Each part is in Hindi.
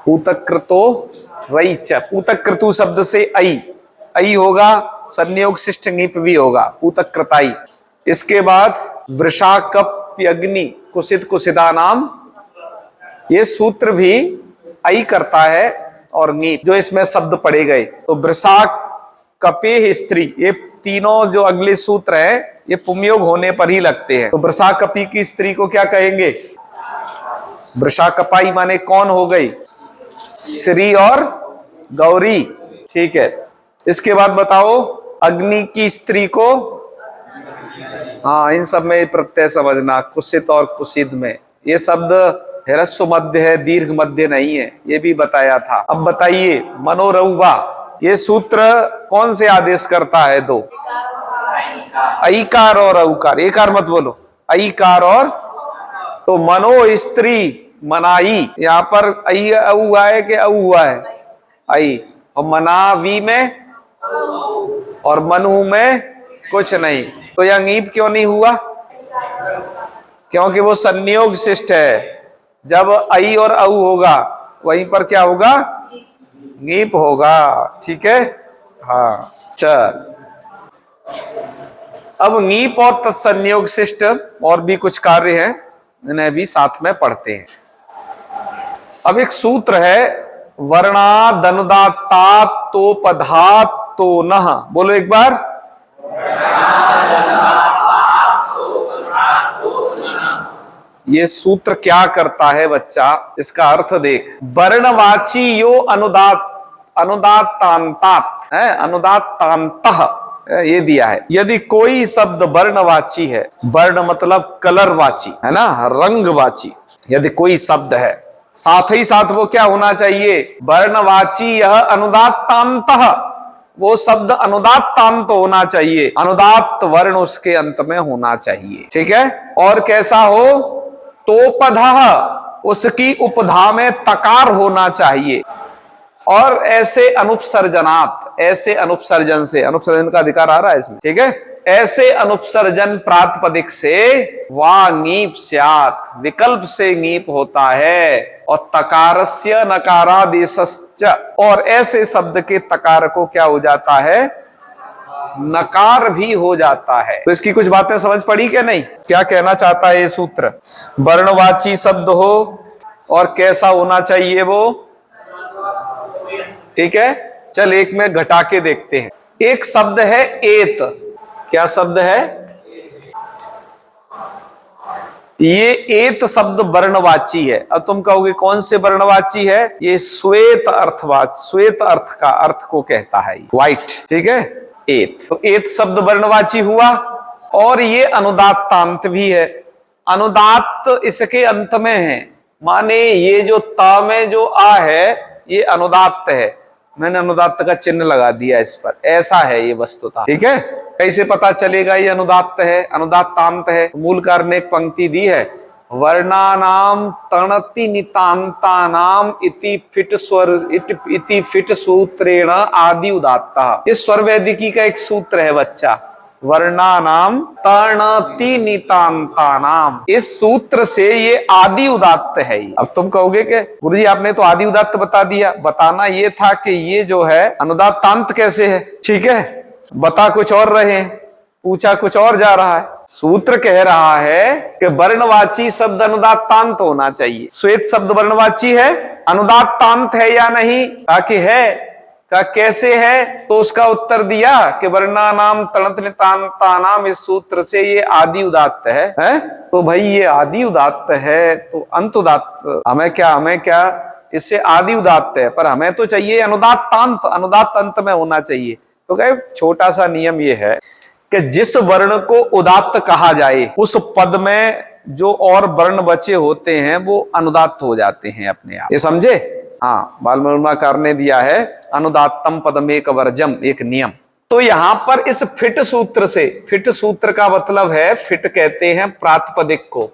पूतकृतो रईच, पूतकृतु शब्द से आई होगा, संयोग शिष्ट नीप भी होगा, पूतकृताई। इसके बाद वृषाकप्यग्नि कुसित कुसिदा नाम, ये सूत्र भी आई करता है और नीप, जो इसमें शब्द पढ़े गए। तो वृषाक कपे स्त्री, ये तीनों जो अगले सूत्र हैं ये पुमयोग होने पर ही लगते हैं। तो वृषाकपी की स्त्री को क्या कहेंगे? वृषाकपाई माने कौन हो गई? श्री और गौरी। ठीक है, इसके बाद बताओ अग्नि की स्त्री को, हाँ इन सब में प्रत्यय समझना, कुसित और कुसिद में। ये शब्द ह्रस्व मध्य है, दीर्घ मध्य नहीं है, ये भी बताया था। अब बताइए मनोरहुवा, ये सूत्र कौन से आदेश करता है? दो, ऐकार और औकार। एकार मत बोलो, ऐकार और। तो मनो स्त्री मनाई, यहां पर आई औ हुआ है कि औ हुआ है? आई। और मनावी में और मनु में कुछ नहीं, तो यह नीप क्यों नहीं हुआ? क्योंकि वो संयोग शिष्ट है। जब आई और औ होगा वहीं पर क्या होगा? नीप होगा। ठीक है, हाँ चल। अब नीप और तत्संयोग शिष्ट और भी कुछ कार्य हैं, इन्हें भी साथ में पढ़ते हैं। अब एक सूत्र है वर्णादनुदात्ता तो पधात तो नह, बोलो एक बार। ये सूत्र क्या करता है बच्चा, इसका अर्थ देख। वर्णवाची यो अनुदात्तांतात है, अनुदात्तांतः ये दिया है। यदि कोई शब्द वर्णवाची है, वर्ण मतलब कलरवाची है ना, रंगवाची, यदि कोई शब्द है साथ ही साथ वो क्या होना चाहिए? वर्णवाची यह अनुदात्तांतः, वो शब्द अनुदात्तांत होना चाहिए, अनुदात्त वर्ण उसके अंत में होना चाहिए। ठीक है, और कैसा हो? तो पधः, उसकी उपधा में तकार होना चाहिए। और ऐसे अनुपसर्जनात्, ऐसे अनुपसर्जन से, अनुपसर्जन का अधिकार आ रहा है इसमें। ठीक है, ऐसे अनुपसर्जन प्रातिपदिक से वा नीप स्यात्, विकल्प से नीप होता है। और तकारस्य नकारादेशश्च, और ऐसे शब्द के तकार को क्या हो जाता है? नकार भी हो जाता है। तो इसकी कुछ बातें समझ पड़ी क्या नहीं? क्या कहना चाहता है ये सूत्र? वर्णवाची शब्द हो और कैसा होना चाहिए वो? ठीक है, चल एक में घटा के देखते हैं। एक शब्द है एत, क्या शब्द है? ये एत शब्द वर्णवाची है। अब तुम कहोगे कौन से वर्णवाची है? ये श्वेत अर्थवाच, श्वेत अर्थ का अर्थ को कहता है, व्हाइट। ठीक है, एत, तो एत शब्द वर्णवाची हुआ। और ये अनुदात्तांत भी है, अनुदात्त इसके अंत में है, माने ये जो ता में जो आ है ये अनुदात्त है। मैंने अनुदात्त का चिन्ह लगा दिया इस पर, ऐसा है ये वस्तुतः। ठीक है, कैसे पता चलेगा ये अनुदात्त है, अनुदात्तांत है? मूलकार ने एक पंक्ति दी है, वर्णानाम तणति नितांतानाम इति फिट स्वर इति फिट सूत्रेण आदि उदात्तः। इस स्वर वैदिकी का एक सूत्र है बच्चा, वर्णानाम तणति नितांतानाम, इस सूत्र से ये आदि उदात्त है। अब तुम कहोगे कि गुरुजी आपने तो आदि उदात्त बता दिया, बताना ये था कि ये जो है अनुदात्तांत कैसे है। ठीक है, बता कुछ और रहे, पूछा कुछ और जा रहा है। सूत्र कह रहा है कि वर्णवाची शब्द अनुदात्तांत होना चाहिए। श्वेत शब्द वर्णवाची है, अनुदात्तांत है या नहीं? कहा कि है। का कैसे है? तो उसका उत्तर दिया कि वर्णानाम तणत नितांतानाम, इस सूत्र से ये आदि उदात्त है? तो भाई ये आदि उदात्त है तो अंत उदात्त हमें क्या इससे आदि उदात्त है, पर हमें तो चाहिए अनुदात्तांत, अनुदात्त अंत में होना चाहिए। तो कहे छोटा सा नियम ये है कि जिस वर्ण को उदात्त कहा जाए उस पद में जो और वर्ण बचे होते हैं वो अनुदात्त हो जाते हैं अपने आप। ये समझे? हाँ, बालमूलकार ने दिया है अनुदात्तम पदमेक वर्जम, एक नियम। तो यहां पर इस फिट सूत्र से, फिट सूत्र का मतलब है, फिट कहते हैं प्रातिपदिक को।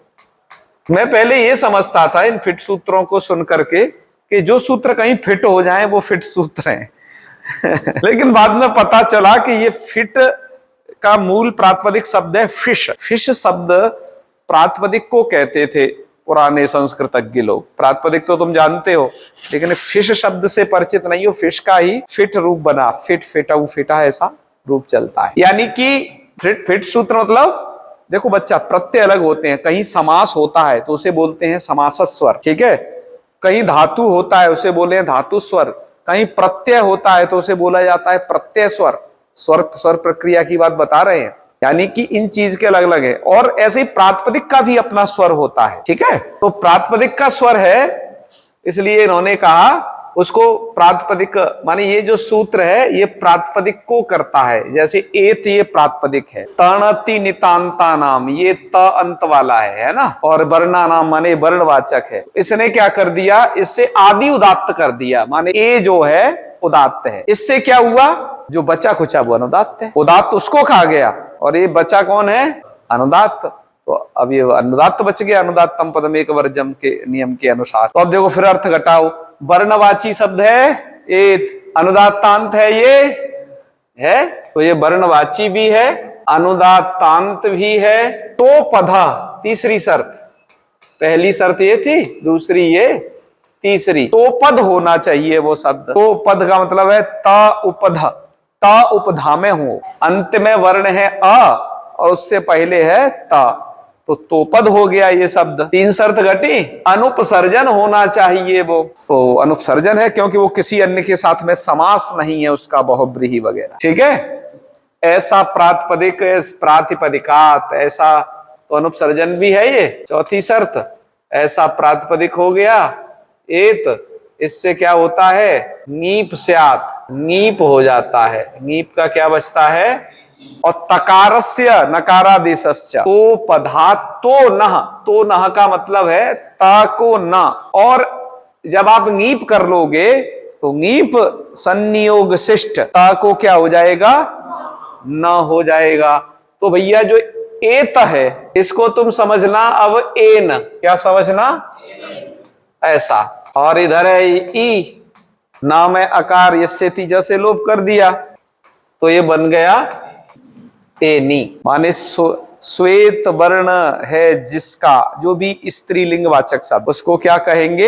मैं पहले ये समझता था इन फिट सूत्रों को सुन करके कि जो सूत्र कहीं फिट हो जाए वो फिट सूत्र हैं लेकिन बाद में पता चला कि ये फिट का मूल प्रातिपदिक शब्द है फिश। फिश शब्द प्रातिपदिक को कहते थे, पुराने संस्कृतज्ञ लोग। प्रातिपदिक तो तुम जानते हो, लेकिन फिश शब्द से परिचित नहीं हो। फिश का ही फिट रूप बना, फिट फिटा फिटा ऐसा रूप चलता है। यानी कि फिट सूत्र मतलब देखो बच्चा, प्रत्यय अलग होते हैं। कहीं समास होता है तो उसे बोलते हैं समासस स्वर, ठीक है। कहीं धातु होता है उसे बोले धातु स्वर। कहीं प्रत्यय होता है तो उसे बोला जाता है प्रत्यय स्वर। स्वर प्रक्रिया की बात बता रहे हैं, यानी कि इन चीज के अलग अलग है। और ऐसे ही प्रातिपदिक का भी अपना स्वर होता है, ठीक है। तो प्रातिपदिक का स्वर है, इसलिए इन्होंने कहा उसको प्रातिपदिक, माने ये जो सूत्र है ये प्रातिपदिक को करता है। जैसे एत ये प्रातिपदिक है, तणति नितांता नाम ये त अंत वाला है ना। और वर्णा नाम माने वर्णवाचक है। इसने क्या कर दिया, इससे आदि उदात्त कर दिया, माने ए जो है उदात्त है। इससे क्या हुआ, जो बचा खुचा वो अनुदात्त है। उदात्त उसको खा गया और ये बचा कौन है, अनुदात्त। तो अब ये अनुदात्त बच गया, अनुदात्तम पदम एक वर्जम के नियम के अनुसार। तो अब देखो फिर अर्थ घटाओ। वर्णवाची शब्द है एत, अनुदात्तांत है ये है, तो ये वर्णवाची भी है, अनुदात्तांत भी है। तो पधा तीसरी शर्त, पहली शर्त ये थी, दूसरी ये, तीसरी तो पद होना चाहिए वो शब्द। तो पद का मतलब है ता उपधा, ता उपधा में हो, अंत में वर्ण है अ और उससे पहले है ता, तो पद हो गया ये शब्द। तीन शर्त घटी, अनुपसर्जन होना चाहिए वो। तो अनुपसर्जन है क्योंकि वो किसी अन्य के साथ में समास नहीं है उसका, बहुब्रीहि वगैरह, ठीक है। ऐसा प्रातिपदिक प्रातिपदिकात, ऐसा तो अनुपसर्जन भी है ये, चौथी शर्त। ऐसा प्रातिपदिक हो गया एत, इससे क्या होता है, नीप स्यात्, नीप हो जाता है। नीप का क्या बचता है, और तकारस्य नकारादेशस्य, तो पधा तो नह, तो नह का मतलब है ता को न। और जब आप नीप कर लोगे तो नीप संनियोग शिष्ट, ता को क्या हो जाएगा, न हो जाएगा। तो भैया जो एत है इसको तुम समझना अब एन, क्या समझना, ऐसा। और इधर है ई, नाम है अकार, यस्य तीजा से लोप कर दिया तो ये बन गया एनी। माने श्वेत वर्ण है जिसका, जो भी स्त्रीलिंग वाचक शब्द, उसको क्या कहेंगे,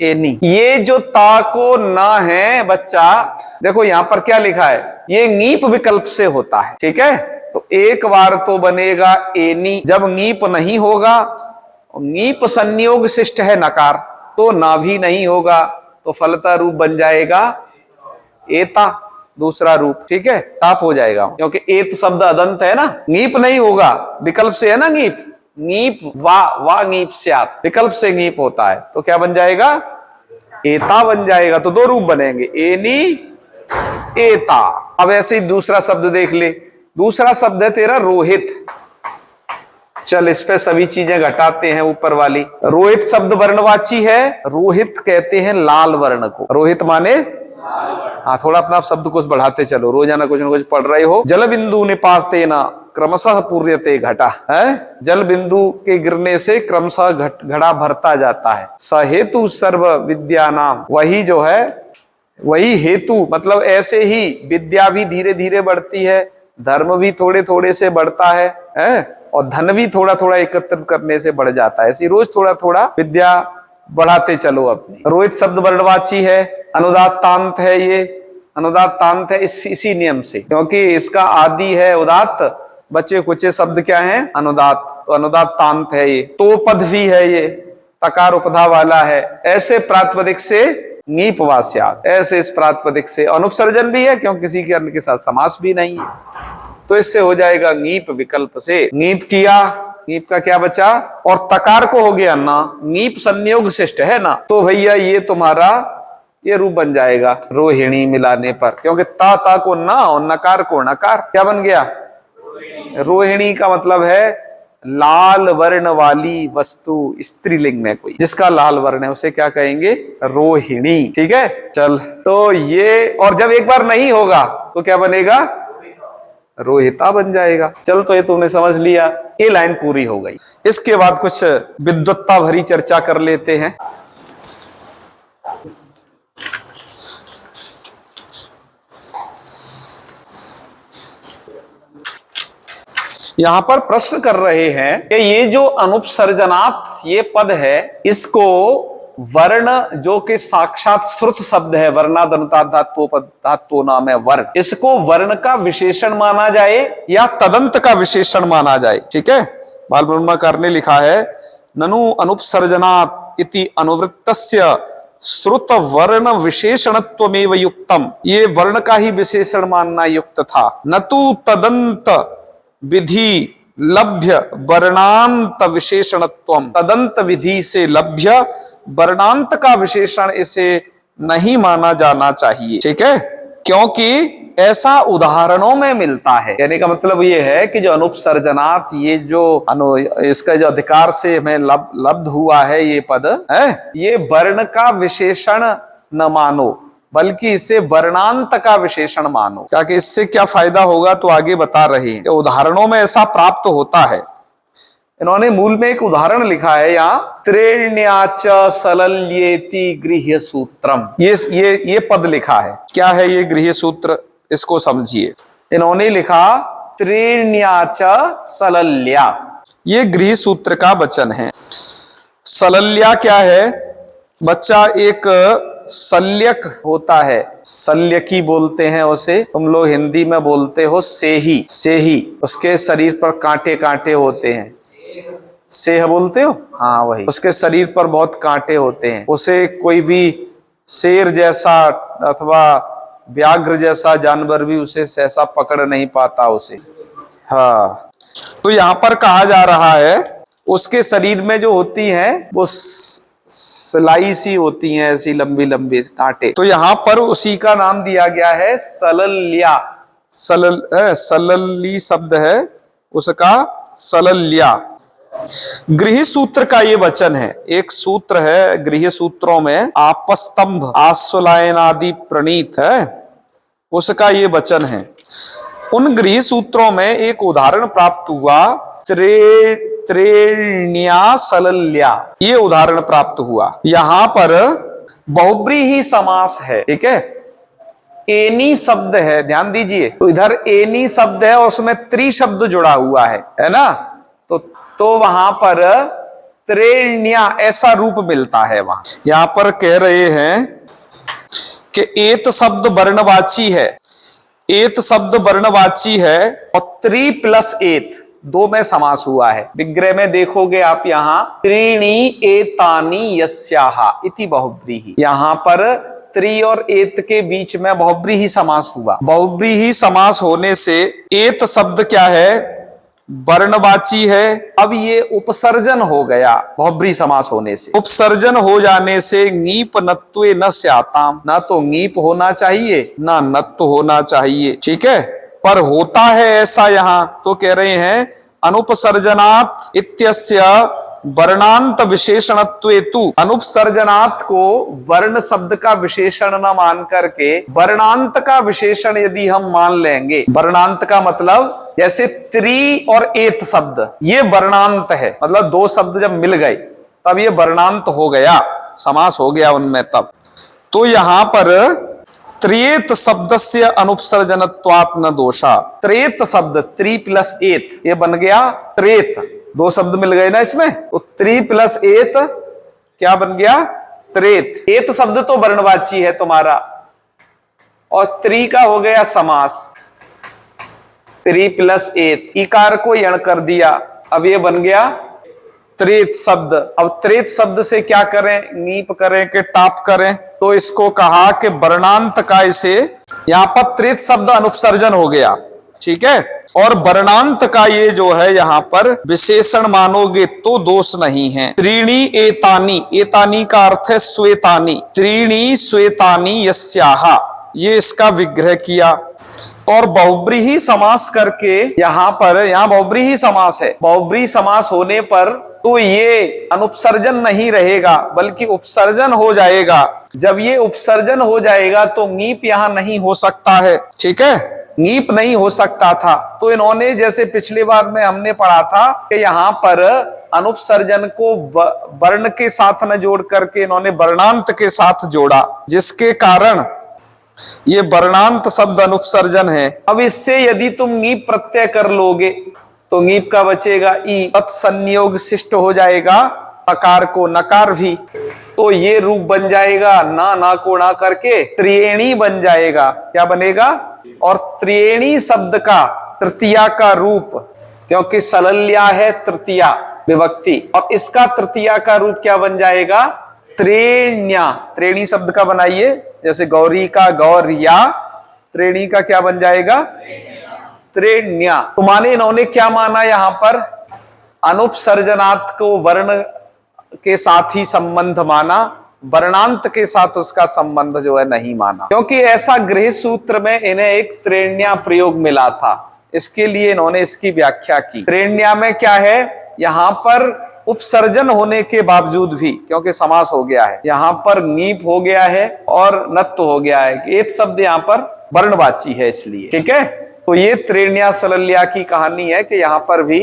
एनी। ये जो ता को ना है बच्चा, देखो यहां पर क्या लिखा है, ये नीप विकल्प से होता है, ठीक है। तो एक बार तो बनेगा एनी, जब नीप नहीं होगा, नीप संयोग शिष्ट है नकार, तो ना भी नहीं होगा, तो फलता रूप बन जाएगा एता, दूसरा रूप, ठीक है। ताप हो जाएगा क्योंकि एत शब्द अदंत है ना, नीप नहीं होगा, विकल्प से है ना नीप, नीप वा नीप स्यात्, विकल्प से नीप होता है, तो क्या बन जाएगा, एता बन जाएगा। तो दो रूप बनेंगे, एनी एता। अब ऐसे ही दूसरा शब्द देख ले, दूसरा शब्द है तेरा रोहित। चल इस पे सभी चीजें घटाते हैं ऊपर वाली। रोहित शब्द वर्णवाची है, रोहित कहते हैं लाल वर्ण को। रोहित माने, हाँ थोड़ा अपना शब्दकोश बढ़ाते चलो, रोजाना कुछ ना कुछ पढ़ रहे हो। जल बिंदु निपाते न क्रमशः पूर्यते घटा, है जल बिंदु के गिरने से क्रमशः घड़ा भरता जाता है। सहेतु सर्व विद्या नाम, वही जो है वही हेतु, मतलब ऐसे ही विद्या भी धीरे धीरे बढ़ती है, धर्म भी थोड़े थोड़े से बढ़ता है और धन भी थोड़ा थोड़ा एकत्रित करने से बढ़ जाता है। ऐसी रोज थोड़ा थोड़ा विद्या बढ़ाते चलो अपनी। रोहित शब्द वर्णवाची है, अनुदात्तांत है, ये अनुदात्तांत है इसी नियम से, क्योंकि इसका आदि है उदात्त, बचे कुचे शब्द क्या है, अनुदात्त, तो अनुदात्तांत है ये। तो पद भी है ये, तकार उपधा वाला है। ऐसे प्रातिपदिक से नीप वा स्यात्, ऐसे इस प्रातिपदिक से अनुपसर्जन भी है क्योंकि किसी के अन्य के साथ समास भी नहीं है, तो इससे हो जाएगा नीप विकल्प से। नीप किया, नीप का क्या बचा, और तकार को हो गया ना, नीप संयोग शिष्ट है ना, तो भैया ये तुम्हारा ये रूप बन जाएगा रोहिणी मिलाने पर, क्योंकि ता को ना और नकार को नकार, क्या बन गया, रोहिणी का मतलब है लाल वर्ण वाली वस्तु, स्त्रीलिंग में कोई जिसका लाल वर्ण है उसे क्या कहेंगे, रोहिणी, ठीक है। चल तो ये, और जब एक बार नहीं होगा तो क्या बनेगा, रोहिता बन जाएगा। चल तो ये तुमने समझ लिया, ये लाइन पूरी हो गई। इसके बाद कुछ विद्वत्ता भरी चर्चा कर लेते हैं। यहां पर प्रश्न कर रहे हैं कि ये जो अनुपसर्जनात् ये पद है, इसको वर्ण जो कि साक्षात श्रुत शब्द है, वर्णादनुता धातु नाम है वर्ण, इसको वर्ण का विशेषण माना जाए या तदंत का विशेषण माना जाए। ठीक है, बाल ब्रह्मकार ने लिखा है ननु अनुपसर्जनात् इति अनुवृत्तस्य श्रुत वर्ण विशेषणत्वमेव युक्तम, ये वर्ण का ही विशेषण मानना युक्त था। न तो तदंत विधि लभ्य वर्णांत विशेषणत्वम, तदंत विधि से लभ्य वर्णांत का विशेषण इसे नहीं माना जाना चाहिए। ठीक है, क्योंकि ऐसा उदाहरणों में मिलता है। कहने का मतलब ये है कि जो अनुपसर्जनात्, ये जो इसका जो अधिकार से हमें लब्ध हुआ है ये पद है, ये वर्ण का विशेषण न मानो बल्कि इसे वर्णांत का विशेषण मानो। ताकि इससे क्या फायदा होगा तो आगे बता रहे हैं कि उदाहरणों में ऐसा प्राप्त होता है। इन्होंने मूल में एक उदाहरण लिखा है यहाँ, त्रेण्याच सलल्येति गृह्य सूत्रम, ये पद लिखा है। क्या है ये गृह्य सूत्र, इसको समझिए। इन्होंने लिखा त्रेण्याच सलल्या, ये गृह्य सूत्र का वचन है। सलल्या क्या है बच्चा, एक शल्यक होता है, शल्यकी बोलते हैं उसे, तुम लोग हिंदी में बोलते हो सेही, सेही, उसके शरीर पर कांटे कांटे होते हैं, सेह बोलते हो, हाँ वही, उसके शरीर पर बहुत कांटे होते हैं, उसे कोई भी शेर जैसा अथवा व्याघ्र जैसा जानवर भी उसे सहसा पकड़ नहीं पाता उसे। हाँ, तो यहां पर कहा जा रहा है उसके शरीर में जो होती हैं वो सिलाई सी होती हैं, ऐसी लंबी लंबी कांटे, तो यहां पर उसी का नाम दिया गया है सलल्या। सलल्ली शब्द है उसका, सलल्या। गृह्य सूत्र का ये वचन है, एक सूत्र है गृह्य सूत्रों में, आपस्तंभ आश्वलायन आदि प्रणीत है, उसका ये वचन है। उन गृह्य सूत्रों में एक उदाहरण प्राप्त हुआ, त्रेण्या सलल्या, ये उदाहरण प्राप्त हुआ। यहां पर बहुब्रीहि समास है। ठीक है, एनी शब्द है, ध्यान दीजिए, तो इधर एनी शब्द है और उसमें त्रि शब्द जुड़ा हुआ है ना, तो वहां पर त्रेण्या ऐसा रूप मिलता है। वहां यहां पर कह रहे हैं कि एत शब्द वर्णवाची है, एत शब्द वर्णवाची है और त्रि प्लस एत दो में समास हुआ है। विग्रह में देखोगे आप यहाँ, त्रीणी एतानि यस्याहा इति बहुब्रीहि, यहाँ पर त्रि और एत के बीच में बहुब्रीहि समास हुआ। बहुब्रीहि समास होने से एत शब्द क्या है, वर्णवाची है। अब ये उपसर्जन हो गया बहुब्रीहि समास होने से, उपसर्जन हो जाने से ङीप नत्वे न स्याताम, ना तो ङीप होना चाहिए ना नत्व होना चाहिए। ठीक है, पर होता है ऐसा यहाँ, तो कह रहे हैं अनुपसर्जनात् इत्यस्य वर्णांत विशेषणत्वेतु, अनुपसर्जनात् को वर्ण शब्द का विशेषण न मान करके वर्णांत का विशेषण यदि हम मान लेंगे, वर्णांत का मतलब जैसे त्रि और एत शब्द ये वर्णांत है, मतलब दो शब्द जब मिल गए तब ये वर्णांत हो गया, समास हो गया उनमें तब। तो यहां पर त्रेत शब्दस्य अनुपसर्जनत्वात् न दोषा, त्रेत शब्द त्रि प्लस एत ये बन गया त्रेत, दो शब्द मिल गए ना इसमें, तो त्रि प्लस एत क्या बन गया, त्रेत। एत शब्द तो वर्णवाची है तुम्हारा और त्रि का हो गया समास, त्रि प्लस एत, इकार को यण कर दिया, अब ये बन गया त्रेत शब्द। अब त्रेत शब्द से क्या करें, नीप करें कि टाप करें, तो इसको कहा कि वर्णांत का, इसे यहां पर त्रेत शब्द अनुपसर्जन हो गया। ठीक है, और वर्णांत का ये जो है यहां पर विशेषण मानोगे तो दोष नहीं है। त्रीणी एतानी, एतानी का अर्थ है श्वेतानी, त्रीणी श्वेतानी यस्याहा, ये इसका विग्रह किया। और बहुब्रीहि समास करके यहां बहुब्रीहि समास है, बहुब्रीहि समास होने पर तो ये अनुपसर्जन नहीं रहेगा बल्कि उपसर्जन हो जाएगा। जब ये उपसर्जन हो जाएगा तो ङीप यहां नहीं हो सकता है। ठीक है, ङीप नहीं हो सकता था, तो इन्होंने जैसे पिछली बार में हमने पढ़ा था कि यहां पर अनुपसर्जन को वर्ण के साथ न जोड़ करके इन्होंने वर्णांत के साथ जोड़ा, जिसके कारण ये वर्णांत शब्द अनुपसर्जन है। अब इससे यदि तुम ङीप प्रत्यय कर लोगे तो ङीप का बचेगा ई, तत्संयोग शिष्ट हो जाएगा अकार को नकार भी, तो ये रूप बन जाएगा ना को ना करके त्रिएणी बन जाएगा। क्या बनेगा? और त्रिएणी शब्द का तृतीया का रूप, क्योंकि सलल्या है तृतीया विभक्ति, और इसका तृतीया का रूप क्या बन जाएगा? त्रेण्या। त्रेणी शब्द का बनाइए, जैसे गौरी का गौरिया, त्रेणी का क्या बन जाएगा? त्रेण्या। तो माने इन्होंने क्या माना यहां पर? अनुपसर्जनात् को वर्ण के साथ ही संबंध माना, वर्णांत के साथ उसका संबंध जो है नहीं माना, क्योंकि ऐसा गृह सूत्र में इन्हें एक त्रेण्या प्रयोग मिला था, इसके लिए इन्होंने इसकी व्याख्या की। त्रेण्या में क्या है? यहां पर उपसर्जन होने के बावजूद भी, क्योंकि समास हो गया है, यहां पर ङीप हो गया है और नत्व हो गया है, एक शब्द यहां पर वर्णवाची है इसलिए। ठीक है, तो ये त्रेण्या सलल्या की कहानी है कि यहां पर भी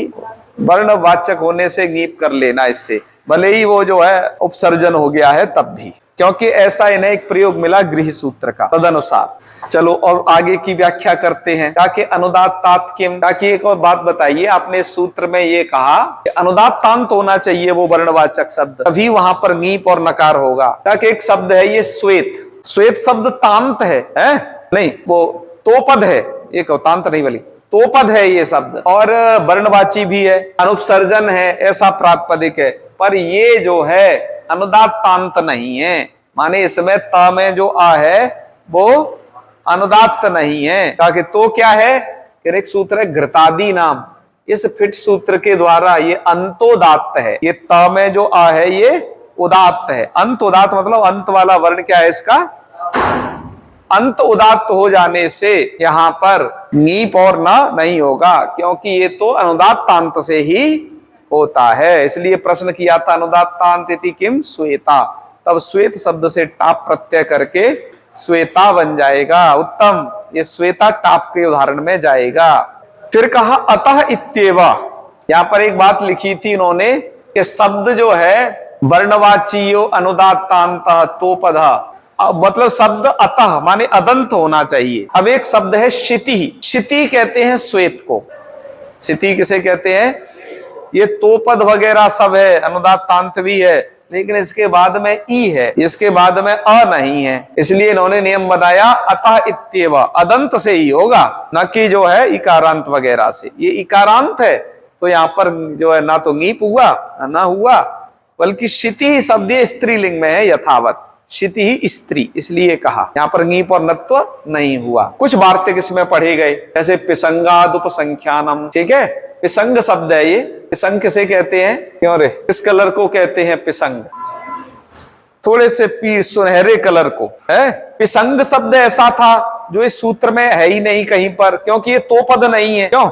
वर्णवाचक होने से ङीप कर लेना, इससे भले ही वो जो है उपसर्जन हो गया है तब भी, क्योंकि ऐसा इन्हें एक प्रयोग मिला गृह सूत्र का, तदनुसार। चलो और आगे की व्याख्या करते हैं। ताकि अनुदात्तात किम, ताकि एक और बात बताइए, आपने सूत्र में ये कहा कि अनुदात्तांत होना चाहिए वो वर्णवाचक शब्द, तभी वहां पर ङीप और नकार होगा। ताकि एक शब्द है ये श्वेत, श्वेत शब्द तांत है नहीं, वो तोपद है, एक तांत नहीं वाली तोपद है ये शब्द, और वर्णवाची भी है, अनुपसर्जन है, ऐसा प्रातिपदिक है, पर ये जो है अनुदात्तांत नहीं है, माने इसमें त में जो आ है वो अनुदात्त नहीं है। ताकि तो क्या है? एक सूत्र है घृतादि नाम, इस फिट सूत्र के द्वारा ये अंतोदात्त है, ये त में जो आ है ये उदात्त है। अंत उदात्त मतलब अंत वाला वर्ण क्या है इसका? अंत उदात्त हो जाने से यहां पर ङीप और न नहीं होगा, क्योंकि ये तो अनुदात्तांत से ही होता है। इसलिए प्रश्न किया था अनुदात्तांत इति किम श्वेता, तब श्वेत शब्द से टाप प्रत्यय करके श्वेता बन जाएगा। उत्तम, ये श्वेता टाप के उदाहरण में जाएगा। फिर कहा अतः इत्येव, यहां पर एक बात लिखी थी इन्होंने कि शब्द जो है वर्णवाचियो अनुदात्तांत तोपद, मतलब शब्द अतः माने अदंत होना चाहिए। अब एक शब्द है शिति, शिति कहते हैं श्वेत को, शिति किसे कहते हैं? ये तोपद वगैरह सब है, अनुदात्तांत भी है, लेकिन इसके बाद में ई है, इसके बाद में अ नहीं है, इसलिए इन्होंने नियम बनाया अतः इत्येव, अदंत से ही होगा, न कि जो है इकारांत वगैरह से। ये इकारांत है तो यहाँ पर जो है ना तो ङीप हुआ ना हुआ, बल्कि शिति ही शब्द स्त्रीलिंग में है यथावत, शिति ही स्त्री, इसलिए कहा यहाँ पर ङीप और नत्व नहीं हुआ। कुछ वार्तिक इसमें पढ़े गए, जैसे पिसंगादुपसंख्यानम, ठीक है, पिसंग शब्द है ये। पिसंग किसे कहते हैं? क्यों रे? इस कलर को कहते हैं पिसंग, थोड़े से सुनहरे कलर को है। पिसंग शब्द ऐसा था जो इस सूत्र में है ही नहीं कहीं पर, क्योंकि ये तोपद नहीं है। क्यों?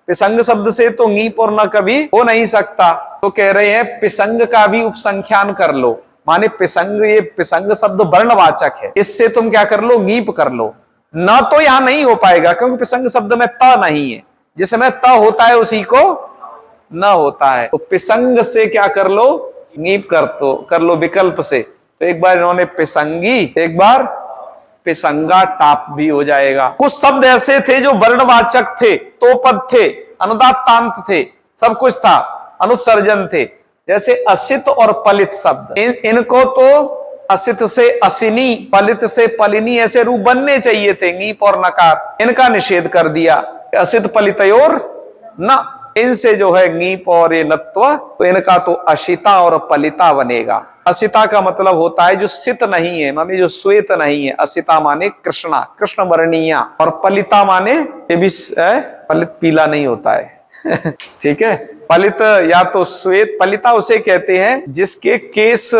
पिसंग शब्द से तो ङीप और न कभी हो नहीं सकता, तो कह रहे हैं पिसंग का भी उपसंख्यान कर लो, माने पिसंग, ये पिसंग शब्द वर्णवाचक है, इससे तुम क्या कर लो? ङीप कर लो। न तो यहां नहीं हो पाएगा, क्योंकि पिसंग शब्द में त नहीं है, जिसमें त होता है उसी को न होता है, तो पिसंग से क्या कर लो? ङीप कर लो विकल्प से। तो एक बार इन्होंने पिसंगी, एक बार पिसंगा टाप भी हो जाएगा। कुछ शब्द ऐसे थे जो वर्णवाचक थे, तोपद थे, अनुदात्तांत थे, सब कुछ था, अनुपसर्जन थे, जैसे असित और पलित शब्द। इनको तो असित से असिनी, पलित से पलिनी ऐसे रूप बनने चाहिए थे, ङीप और नकार, इनका निषेध कर दिया। असित पलितयोर न, इनसे जो है ङीप और ये नत्व, तो इनका तो अशिता और पलिता बनेगा। असिता का मतलब होता है जो सित नहीं है, माने जो श्वेत नहीं है। असिता माने कृष्णा, कृष्ण वर्णीया, और पलिता माने ये भी पलित पीला नहीं होता है ठीक है, पलित या तो श्वेत, पलिता उसे कहते हैं जिसके केस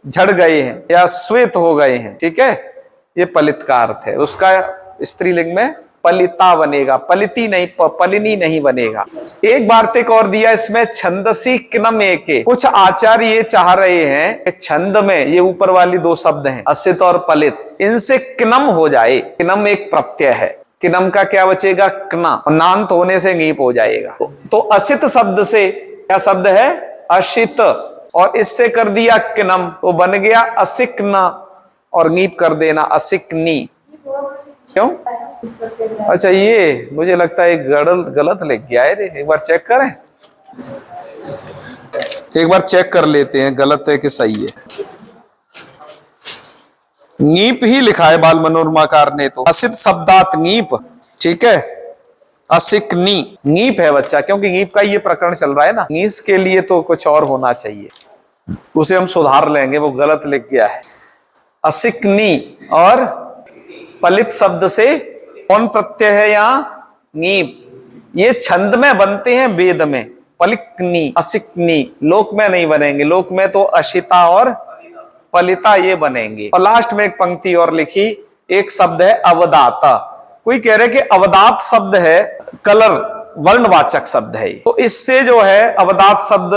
झड़ गए हैं या श्वेत हो गए हैं, ठीक है, ये पलित का अर्थ है। उसका स्त्रीलिंग में पलिता बनेगा, पलिती नहीं, पलिनी नहीं बनेगा। एक वार्तिक और दिया इसमें, छंदसी किनम एके। कुछ आचार्य ये चाह रहे हैं कि छंद में ये ऊपर वाली दो शब्द हैं असित और पलित, इनसे किनम हो जाए। किनम एक प्रत्यय है, किनम का क्या बचेगा? कना, और नांत होने से ङीप हो जाएगा। तो असित शब्द से क्या शब्द है? अशित, और इससे कर दिया किनम, तो बन गया असिकना, और ङीप कर देना असिकनी। क्यों? अच्छा, ये मुझे लगता है गलत गलत लिख गया है रे, एक बार चेक करें, एक बार चेक कर लेते हैं गलत है कि सही है। नीप ही लिखा है बाल मनोरमाकार ने, तो असित शब्दात नीप, ठीक है, असिकनी नीप है बच्चा, क्योंकि नीप का ये प्रकरण चल रहा है ना, नीस के लिए तो कुछ और होना चाहिए, उसे हम सुधार लेंगे, वो गलत लिख गया है। असिकनी और पलित शब्द से कौन प्रत्यय है यहाँ, नीप, ये छंद में बनते हैं, वेद में पलिकनी असिकनी, लोक में नहीं बनेंगे, लोक में तो अशिता और पलिता ये बनेंगे। और लास्ट में एक पंक्ति और लिखी, एक शब्द है अवदाता, कोई कह रहे कि अवदात शब्द है कलर वर्णवाचक शब्द है, तो इससे जो है अवदात शब्द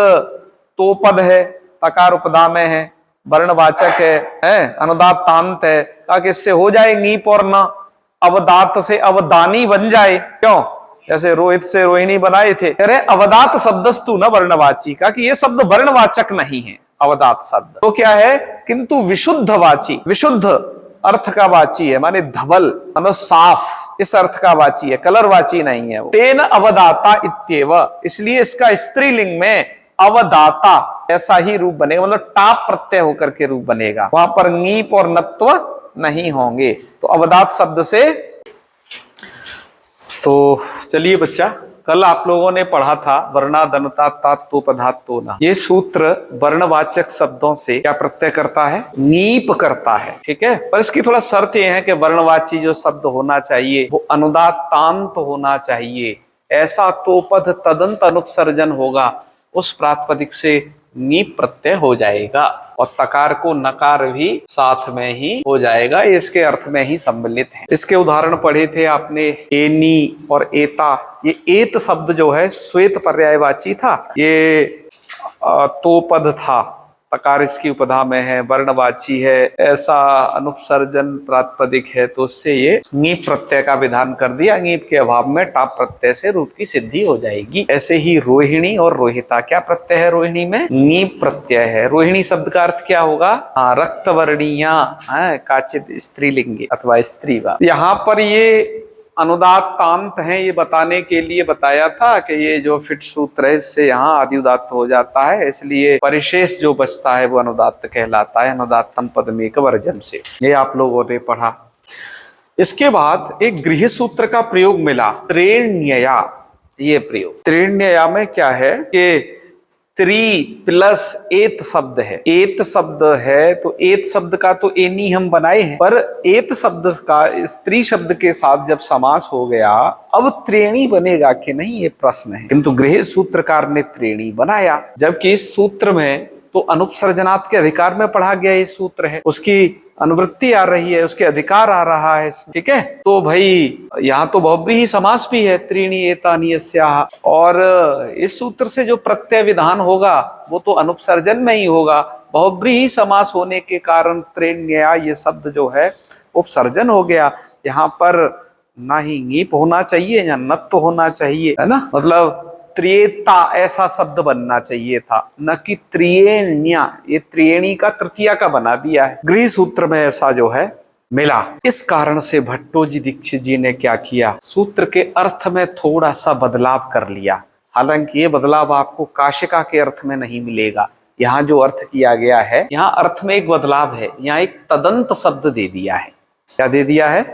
तो पद है, तकार उपदा में है, वर्णवाचक है, अनुदात तांत है, ताकि इससे हो जाए नीप और न, अवदात से अवदानी बन जाए, क्यों, जैसे रोहित से रोहिणी बनाए थे, कह रहे अवदात शब्दस्तु न वर्णवाची, का कि ये शब्द वर्णवाचक नहीं है अवदात शब्द, तो क्या है, किंतु विशुद्धवाची, विशुद्ध अर्थ का वाची है, माने धवल, मानो साफ, इस अर्थ का वाची है, कलरवाची नहीं है वो। तेन अवदाता इत्येव, इसलिए इसका स्त्रीलिंग में अवदाता ऐसा ही रूप बनेगा, मतलब टाप प्रत्यय होकर के रूप बनेगा, वहां पर नीप और नत्व नहीं होंगे, तो अवदात शब्द से। तो चलिए बच्चा, कल आप लोगों ने पढ़ा था वर्णादनता तात्तोपधात्तो न, ये सूत्र वर्णवाचक शब्दों से क्या प्रत्यय करता है, नीप करता है, ठीक है, पर इसकी थोड़ा शर्त ये है कि वर्णवाची जो शब्द होना चाहिए वो अनुदात तांत होना चाहिए, ऐसा तोपध तदंत अनुपसर्जन होगा, उस प्रातिपदिक से नीप प्रत्यय हो जाएगा, और तकार को नकार भी साथ में ही हो जाएगा, ये इसके अर्थ में ही सम्मिलित है। इसके उदाहरण पढ़े थे आपने, एनी और एता, ये एत शब्द जो है श्वेत पर्यायवाची था, ये तोपद था, तकार इसकी उपधा में है, वर्णवाची है, ऐसा अनुपसर्जन प्रातिपदिक है, तो उससे ये नीप प्रत्यय का विधान कर दिया, नीप के अभाव में टाप प्रत्यय से रूप की सिद्धि हो जाएगी। ऐसे ही रोहिणी और रोहिता, क्या प्रत्यय है रोहिणी में, नीप प्रत्यय है। रोहिणी शब्द का अर्थ क्या होगा, हाँ, रक्तवर्णीया, काचित स्त्रीलिंगी अथवा स्त्रीवा। यहाँ पर ये अनुदात तांत है, ये बताने के लिए बताया था कि ये जो फिट सूत्र है इससे यहाँ आदि उदात्त हो जाता है, इसलिए परिशेष जो बचता है वो अनुदात्त कहलाता है, अनुदात्तम पदमेक वर्जन से, ये आप लोगों ने पढ़ा। इसके बाद एक गृह सूत्र का प्रयोग मिला, त्रेण्यया, ये प्रयोग त्रेण्यया में क्या है कि त्रि प्लस एत शब्द है, एत शब्द है, तो एत शब्द का तो एनी हम बनाए हैं, पर एत शब्द का स्त्री शब्द के साथ जब समास हो गया, अब त्रेणी बनेगा कि नहीं, ये प्रश्न है, किंतु गृह सूत्रकार ने त्रेणी बनाया, जबकि इस सूत्र में तो अनुपसर्जनात् के अधिकार में पढ़ा गया ये सूत्र है, उसकी अनुवृत्ति आ रही है, उसके अधिकार आ रहा है, ठीक है, तो भाई यहाँ तो बहुब्रीहि समास भी है, त्रीणी एतानि यस्याः, और इस सूत्र से जो प्रत्यय विधान होगा वो तो अनुपसर्जन में ही होगा, बहुब्रीहि समास होने के कारण त्रेण्यया ये शब्द जो है उपसर्जन हो गया, यहाँ पर ना ही नीप होना चाहिए या नत्व होना चाहिए, है ना, मतलब त्रियेता ऐसा शब्द बनना चाहिए था, न कि त्रियेण्या, ये त्रियेणी का तृतीया का बना दिया है, गृह सूत्र में ऐसा जो है मिला। इस कारण से भट्टोजी दीक्षित जी ने क्या किया, सूत्र के अर्थ में थोड़ा सा बदलाव कर लिया, हालांकि ये बदलाव आपको काशिका के अर्थ में नहीं मिलेगा, यहाँ जो अर्थ किया गया है, यहाँ अर्थ में एक बदलाव है, यहाँ एक तदंत शब्द दे दिया है, क्या दे दिया है,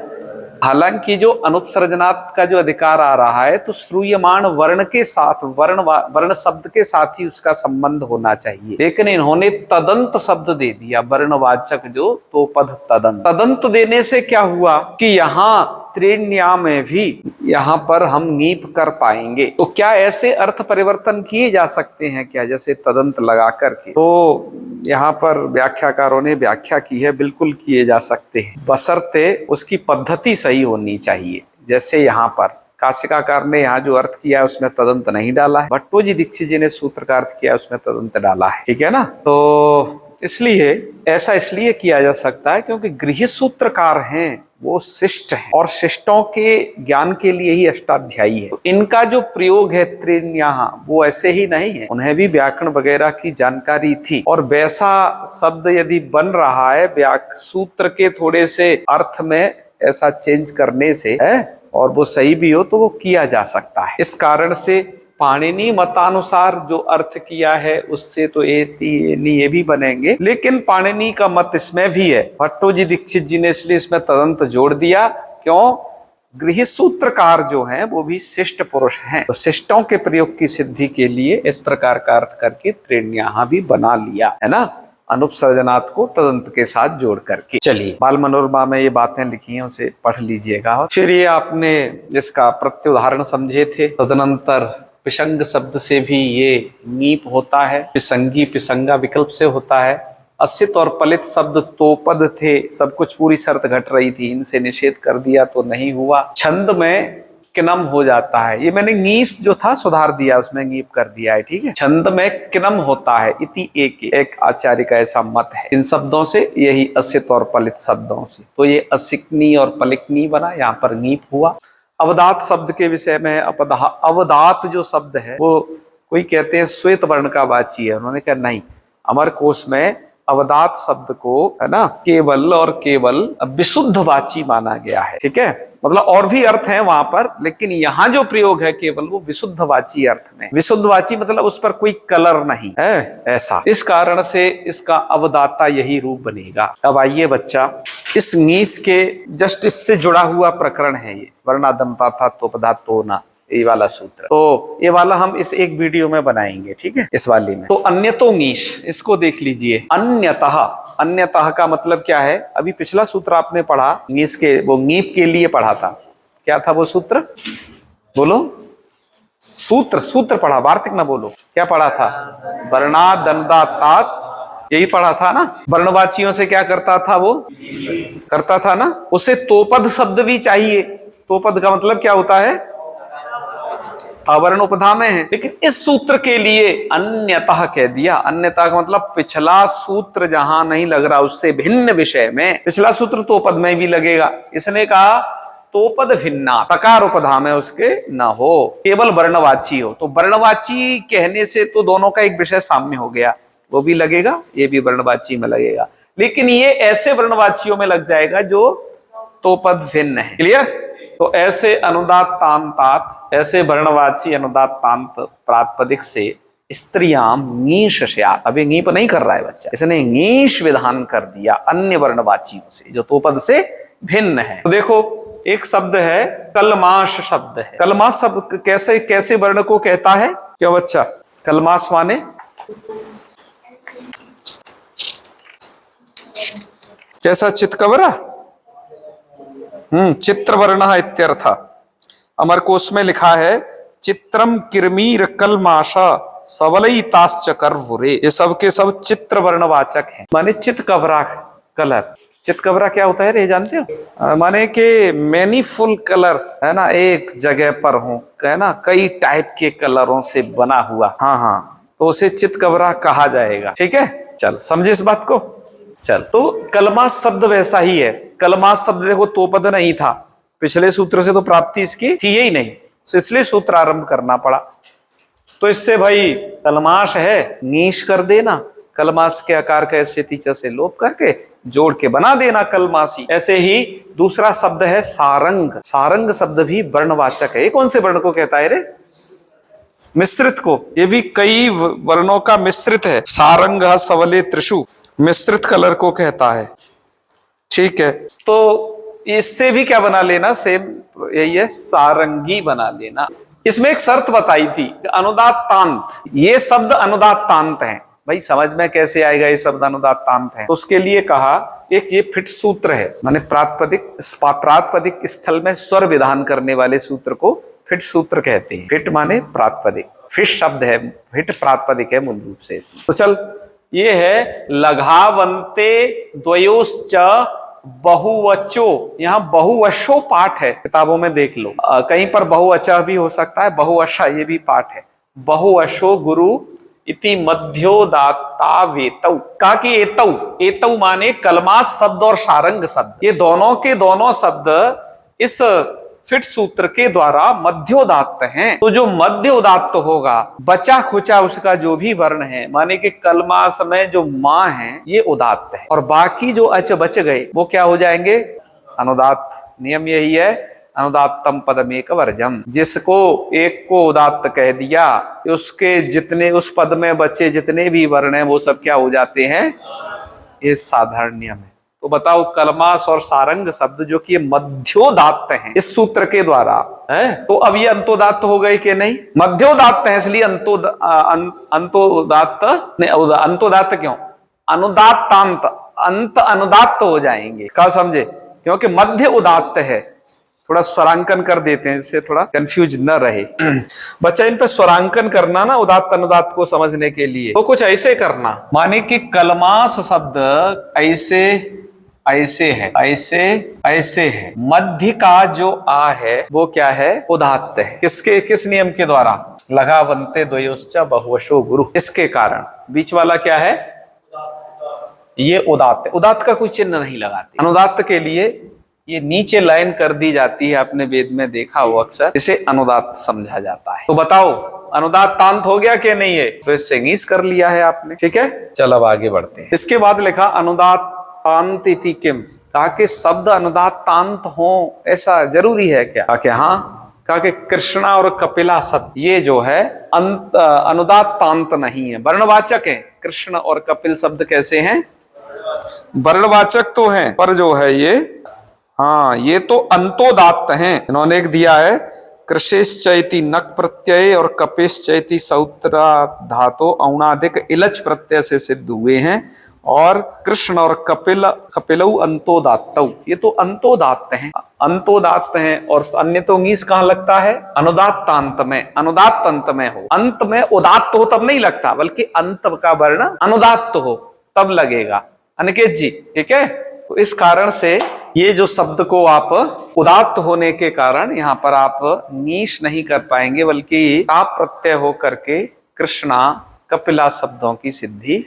हालांकि जो अनुपसर्जनात् का जो अधिकार आ रहा है तो श्रूयमाण वर्ण के साथ, वर्ण शब्द के साथ ही उसका संबंध होना चाहिए, लेकिन इन्होंने तदंत शब्द दे दिया, वर्णवाचक जो तो पद तदंत, तदंत देने से क्या हुआ कि यहाँ त्रेण्या में भी यहाँ पर हम नीप कर पाएंगे, तो क्या ऐसे अर्थ परिवर्तन किए जा सकते हैं क्या, जैसे तदंत लगा करके, तो यहाँ पर व्याख्याकारों ने व्याख्या की है, बिल्कुल किए जा सकते हैं, बशर्ते उसकी पद्धति सही होनी चाहिए। जैसे यहाँ पर काशिकाकार ने यहाँ जो अर्थ किया है उसमें तदंत नहीं डाला है, भट्टोजी दीक्षित जी ने सूत्र का अर्थ किया है उसमें तदंत डाला है, ठीक है ना, तो इसलिए ऐसा इसलिए किया जा सकता है क्योंकि गृह सूत्रकार हैं वो शिष्ट हैं और शिष्टों के ज्ञान के लिए ही अष्टाध्यायी है, तो इनका जो प्रयोग है त्रिण्यः वो ऐसे ही नहीं है, उन्हें भी व्याकरण वगैरह की जानकारी थी, और वैसा शब्द यदि बन रहा है सूत्र के थोड़े से अर्थ में ऐसा चेंज करने से है और वो सही भी हो तो वो किया जा सकता है। इस कारण से पाणिनि मतानुसार जो अर्थ किया है उससे तो ये भी बनेंगे, लेकिन पाणिनि का मत इसमें भी है। भट्टोजी दीक्षित जी ने इसलिए इसमें तदंत जोड़ दिया, क्यों? गृह सूत्रकार जो हैं वो भी शिष्ट पुरुष हैं, तो शिष्टों के प्रयोग की सिद्धि के लिए इस प्रकार का अर्थ करके त्रिण्यः भी बना लिया है ना, अनुपसर्जनात् को तदंत के साथ जोड़ करके। चलिए, बाल मनोरमा में ये बातें लिखी हैं, उसे पढ़ लीजिएगा। और फिर ये आपने इसका प्रत्युदाहरण समझे थे। तदनंतर पिशंग शब्द से भी ये नीप होता है, पिसंगी पिसंगा विकल्प से होता है। असित और पलित शब्द तोपद थे, सब कुछ पूरी शर्त घट रही थी, इनसे निषेध कर दिया तो नहीं हुआ। छंद में किनम हो जाता है, ये मैंने नीस जो था सुधार दिया, उसमें नीप कर दिया है, ठीक है। छंद में किनम होता है, इति एक आचार्य का ऐसा मत है। इन शब्दों से, यही असित और पलित शब्दों से, तो ये असिकनी और पलिकनी बना, यहाँ पर नीप हुआ। अवदात शब्द के विषय में, अवदात जो शब्द है वो कोई कहते हैं श्वेत वर्ण का वाची है, उन्होंने कहा नहीं, अमर कोश में अवदात शब्द को है ना केवल और केवल विशुद्ध वाची माना गया है, ठीक है। मतलब और भी अर्थ हैं वहां पर, लेकिन यहाँ जो प्रयोग है केवल वो विशुद्ध वाची अर्थ में। विशुद्ध वाची मतलब उस पर कोई कलर नहीं है, ऐसा। इस कारण से इसका अवदाता यही रूप बनेगा। अब आइए बच्चा, इस नीस के जस्ट इससे जुड़ा हुआ प्रकरण है ये, वर्णादमता था तो पदातो ना, ये वाला सूत्र। तो ये वाला हम इस एक वीडियो में बनाएंगे, ठीक है, इस वाले में। तो अन्यतो नीश, इसको देख लीजिए। अन्यतः, अन्यतः का मतलब क्या है? अभी पिछला सूत्र आपने पढ़ा नीस के, वो नीप के लिए पढ़ा था, क्या था वो सूत्र? बोलो, सूत्र पढ़ा, वार्तिक ना बोलो, क्या पढ़ा था? वर्णादनदातात, यही पढ़ा था ना। वर्णवाचियों से क्या करता था वो? करता था ना। उसे तोपद शब्द भी चाहिए। तोपद का मतलब क्या होता है? अवर्ण उपधा में है, लेकिन इस सूत्र के लिए अन्यतः कह दिया। अन्यतः का मतलब पिछला सूत्र जहां नहीं लग रहा उससे भिन्न विषय में। पिछला सूत्र तोपद में भी लगेगा, इसने कहा तोपद भिन्ना, तकार उपधा में उसके न हो, केवल वर्णवाची हो। तो वर्णवाची कहने से तो दोनों का एक विषय साम्य हो गया, वो भी लगेगा, ये भी वर्णवाची में लगेगा, लेकिन ये ऐसे वर्णवाचियों में लग जाएगा जो तोपद भिन्न है। क्लियर? तो ऐसे अनुदात तांतात, ऐसे वर्णवाची अनुदात तांत प्रातिपदिक से स्त्रियां नीश स्यात्। अभी नीप नहीं कर रहा है बच्चा, इसने नीश विधान कर दिया अन्य वर्णवाचियों से जो तोपद से भिन्न है। तो देखो, एक शब्द है कलमाश शब्द है। कलमाश शब्द कैसे वर्ण को कहता है? क्यों बच्चा? कलमाश माने कैसा? चितकबरा, चित्रवर्ण इत्यर्थ। अमरकोश में लिखा है चित्रम किरमीर कलमाशा सबलयिताश्च कर्वुरे। ये सब के सब चित्र वर्णवाचक हैं, माने चितकबरा कलर। चितकबरा क्या होता है रे, जानते हो? माने कि मैनीफुल कलर्स, है ना, एक जगह पर हो, है ना, कई टाइप के कलरों से बना हुआ, हाँ, तो उसे चितकबरा कहा जाएगा, ठीक है। चल, समझे इस बात को? चल, तो कलमाश शब्द वैसा ही है। कलमाश शब्द देखो तोपद नहीं था, पिछले सूत्र से तो प्राप्ति इसकी थी ही नहीं, इसलिए सूत्र आरंभ करना पड़ा। तो इससे भाई कलमाश है, नीश कर देना, कलमाश के आकार का ऐसे टीचर से लोप करके जोड़ के बना देना कलमासी। ऐसे ही दूसरा शब्द है सारंग। सारंग शब्द भी वर्णवाचक है। ये कौन से वर्ण को कहता है रे? मिश्रित को। ये भी कई वर्णों का मिश्रित है। सारंग सवले त्रिशु, मिश्रित कलर को कहता है, ठीक है। तो इससे भी क्या बना लेना? सेम यही है, सारंगी बना लेना। इसमें एक शर्त बताई थी, अनुदात तांत। ये शब्द अनुदात तांत है। भाई समझ में कैसे आएगा ये शब्द अनुदात तांत है? तो उसके लिए कहा एक ये फिट सूत्र है, माने प्रातिपदिक स्थल में स्वर विधान करने वाले सूत्र को फिट सूत्र कहते हैं। फिट माने प्रातिपदिक, फिट शब्द है, फिट प्रातिपदिक है मूल रूप से इसमें। तो चल, ये है लघावंते द्वयोश्च बहुवचो। यहाँ बहुवशो पाठ है, किताबों में देख लो, कहीं पर बहुवचा भी हो सकता है, बहुवशा ये भी पाठ है। बहुवशो गुरु इति मध्योदात्ता वेतौ। कहा कि एतौ, एतौ माने कलमाश शब्द और सारंग शब्द, ये दोनों के दोनों शब्द इस फिट सूत्र के द्वारा मध्योदात्त हैं। तो जो मध्योदात्त होगा, बचा खुचा उसका जो भी वर्ण है, माने कि कलमाश में जो मां है ये उदात्त है, और बाकी जो अच बच गए वो क्या हो जाएंगे? अनुदात्त। नियम यही है, अनुदात्तम पदमेक वर्जम। जिसको एक को उदात्त कह दिया, उसके जितने उस पद में बचे जितने भी वर्ण हैं वो सब क्या हो जाते हैं, ये साधारण नियम है। तो बताओ कलमास और सारंग शब्द जो कि मध्योदात्त हैं इस सूत्र के द्वारा है, तो अब ये अंतोदात्त हो गए कि नहीं? मध्योदात्त है इसलिए अंतोदात्त अंतोदात्त क्यों, अनुदात्तांत, अंत अनुदात्त हो जाएंगे। क्या समझे? क्योंकि मध्य उदात्त है। थोड़ा स्वरांकन कर देते हैं जिससे थोड़ा कंफ्यूज न रहे बच्चा। इन पे स्वरांकन करना ना उदात्त अनुदात्त को समझने के लिए, तो कुछ ऐसे करना, माने कि कलमास शब्द ऐसे ऐसे है, ऐसे ऐसे है, मध्य का जो आ है वो क्या है, उदात्त है। किसके, किस नियम के द्वारा? लगा बनते द्वयोश्च बहुवशो गुरु, इसके कारण बीच वाला क्या है, ये उदात्त है। उदात्त का कोई चिन्ह नहीं लगाते, अनुदात्त के लिए ये नीचे लाइन कर दी जाती है, आपने वेद में देखा हो अक्सर, इसे अनुदात्त समझा जाता है। तो बताओ अनुदात्तांत हो गया कि नहीं है? तो इससे इंग्लिश कर लिया है आपने, ठीक है। चलो अब आगे बढ़ते हैं। इसके बाद लिखा अनुदात्तांत इति किम, कहा कि शब्द अनुदात्तांत हो ऐसा जरूरी है क्या? कहा कि हाँ। कहा कि कृष्णा और कपिला शब्द ये जो है अनुदात्तांत नहीं है, वर्णवाचक है। कृष्ण और कपिल शब्द कैसे हैं, वर्णवाचक तो हैं, पर जो है ये, हाँ ये तो अंतोदात्त हैं। इन्होंने एक दिया है, कृषेश्चैति नक प्रत्यय और कपेश्चैति सौत्रा धातु औणाधिक इलच प्रत्यय से सिद्ध हुए हैं, और कृष्ण और कपिलऊ अंतोदात्तौ, ये तो अंतोदात्त हैं, अंतोदात्त हैं। और अन्य तो मीस कहाँ लगता है, अनुदात्तांत में, अनुदात्त अंत में हो। अंत में उदात्त हो तब नहीं लगता, बल्कि अंत का वर्ण अनुदात्त हो तब लगेगा। अनिकेत जी, ठीक है। तो इस कारण से ये जो शब्द को आप उदात्त होने के कारण यहाँ पर आप नीश नहीं कर पाएंगे, बल्कि आप प्रत्यय हो करके कृष्णा कपिला शब्दों की सिद्धि